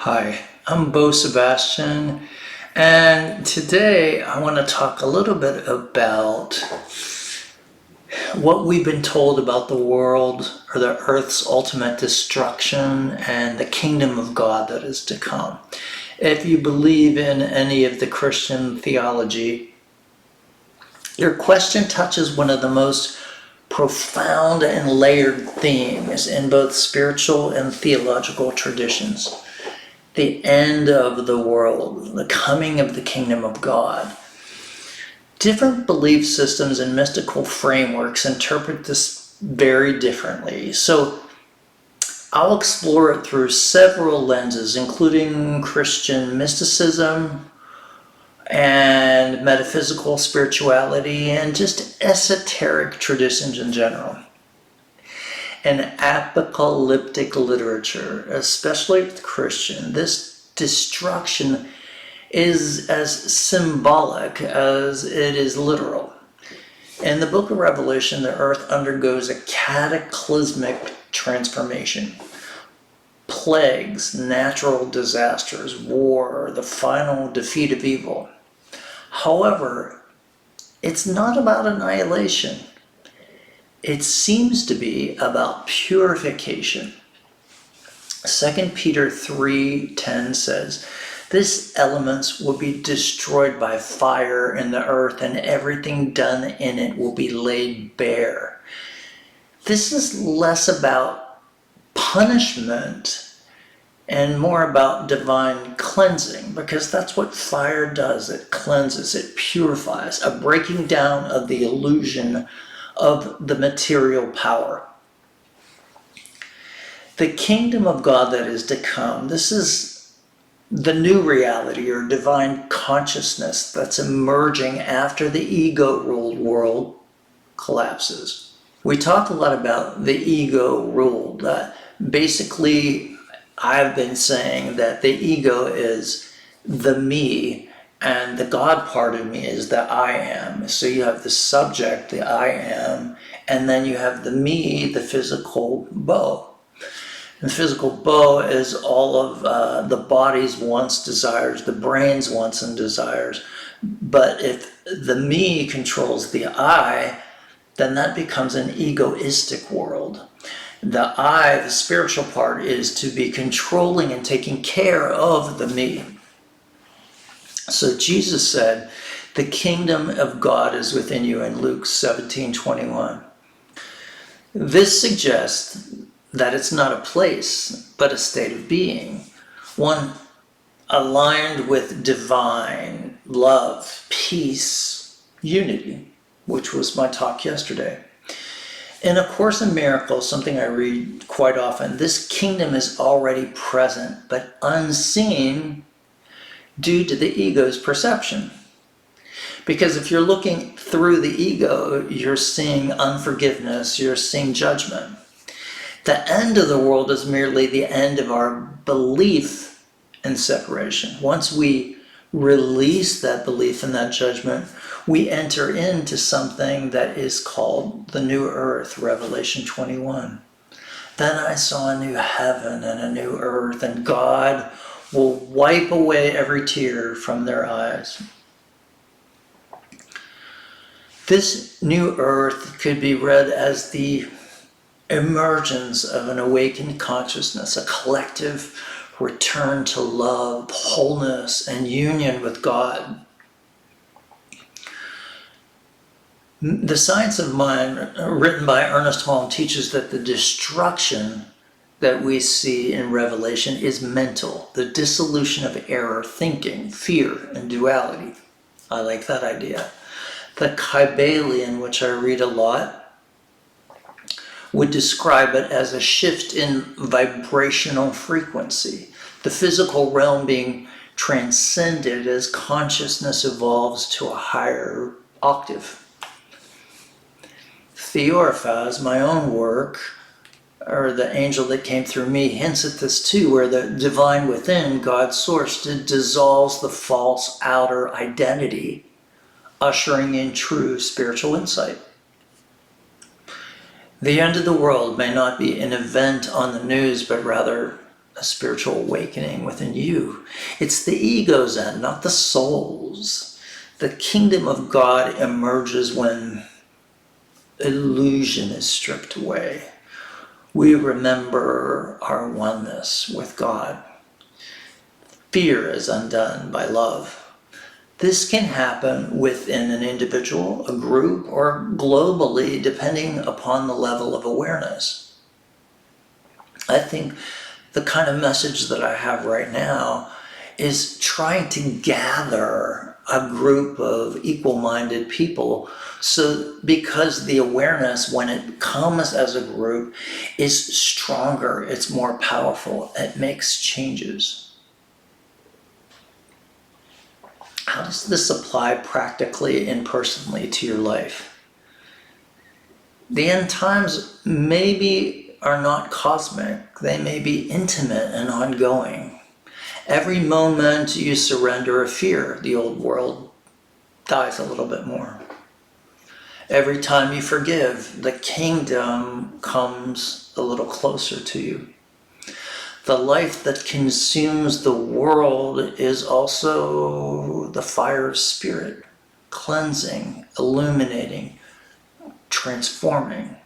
Hi, I'm Sebastian, and today I want to talk a little bit about what we've been told about the world or the earth's ultimate destruction and the kingdom of God that is to come. If you believe in any of the Christian theology, your question touches one of the most profound and layered themes in both spiritual and theological traditions: the end of the world, the coming of the kingdom of God. Different belief systems and mystical frameworks interpret this very differently. So I'll explore it through several lenses, including Christian mysticism and metaphysical spirituality and just esoteric traditions in general. In apocalyptic literature, especially with Christian, this destruction is as symbolic as it is literal. In the book of Revelation, the earth undergoes a cataclysmic transformation. Plagues, natural disasters, war, the final defeat of evil. However, it's not about annihilation. It seems to be about purification. 2 Peter 3:10 says, "These elements will be destroyed by fire in the earth, and everything done in it will be laid bare." This is less about punishment and more about divine cleansing, because that's what fire does. It cleanses, it purifies, a breaking down of the illusion of the material power. The kingdom of God that is to come, this is the new reality or divine consciousness that's emerging after the ego-ruled world collapses. We talk a lot about the ego-ruled. Basically, I've been saying that the ego is the me, and the God part of me is the I am. So you have the subject, the I am, and then you have the me, the physical bow. The physical bow is all of the body's wants, desires, the brain's wants and desires. But if the me controls the I, then that becomes an egoistic world. The I, the spiritual part, is to be controlling and taking care of the me. So Jesus said, "The kingdom of God is within you," in Luke 17:21. This suggests that it's not a place, but a state of being, one aligned with divine love, peace, unity, which was my talk yesterday. In A Course in Miracles, something I read quite often, this kingdom is already present, but unseen due to the ego's perception. Because if you're looking through the ego, you're seeing unforgiveness, you're seeing judgment. The end of the world is merely the end of our belief in separation. Once we release that belief and that judgment, we enter into something that is called the new earth, Revelation 21. "Then I saw a new heaven and a new earth, and God will wipe away every tear from their eyes." This new earth could be read as the emergence of an awakened consciousness, a collective return to love, wholeness, and union with God. The Science of Mind, written by Ernest Holm, teaches that the destruction that we see in Revelation is mental, the dissolution of error thinking, fear, and duality. I like that idea. The Kybalion, which I read a lot, would describe it as a shift in vibrational frequency, the physical realm being transcended as consciousness evolves to a higher octave. Theophas, my own work, or the angel that came through me, hints at this too, where the divine within, God's source, dissolves the false outer identity, ushering in true spiritual insight. The end of the world may not be an event on the news, but rather a a spiritual awakening within you. It's the ego's end, not the soul's. The kingdom of God emerges when illusion is stripped away. We remember our oneness with God. Fear is undone by love. This can happen within an individual, a group, or globally, depending upon the level of awareness. I think the kind of message that I have right now is trying to gather a group of equal-minded people, so because the awareness, when it comes as a group, is stronger, it's more powerful, it makes changes. How does this apply practically and personally to your life? The end times maybe are not cosmic. They may be intimate and ongoing. Every moment you surrender a fear, the old world dies a little bit more. Every time you forgive, the kingdom comes a little closer to you. The life that consumes the world is also the fire of spirit, cleansing, illuminating, transforming.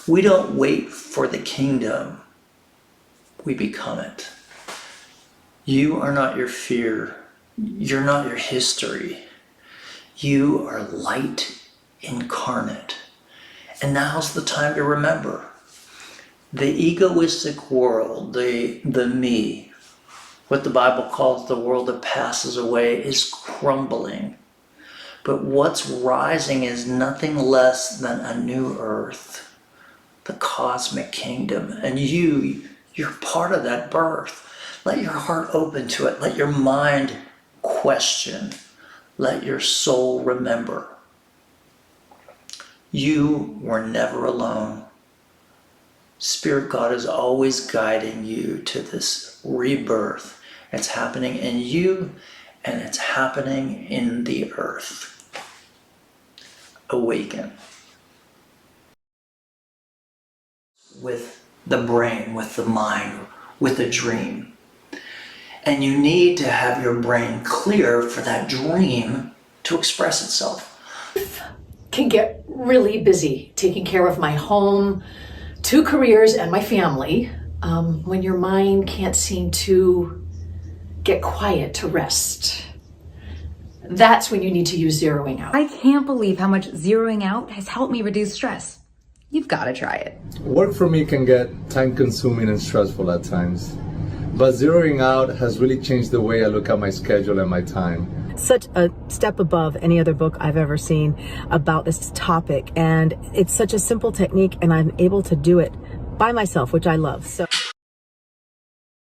We don't wait for the kingdom, we become it. You are not your fear, you're not your history. You are light incarnate. And now's the time to remember. The egoistic world, the me, what the Bible calls the world that passes away, is crumbling. But what's rising is nothing less than a new earth, the cosmic kingdom. And you're part of that birth. Let your heart open to it. Let your mind question. Let your soul remember. You were never alone. Spirit God is always guiding you to this rebirth. It's happening in you and it's happening in the earth. Awaken. With the brain, with the mind, with a dream. And you need to have your brain clear for that dream to express itself. Can get really busy taking care of my home, 2 careers, and my family, when your mind can't seem to get quiet to rest. That's when you need to use zeroing out. I can't believe how much zeroing out has helped me reduce stress. You've got to try it. Work for me can get time-consuming and stressful at times, but zeroing out has really changed the way I look at my schedule and my time. Such a step above any other book I've ever seen about this topic, and it's such a simple technique, and I'm able to do it by myself, which I love. So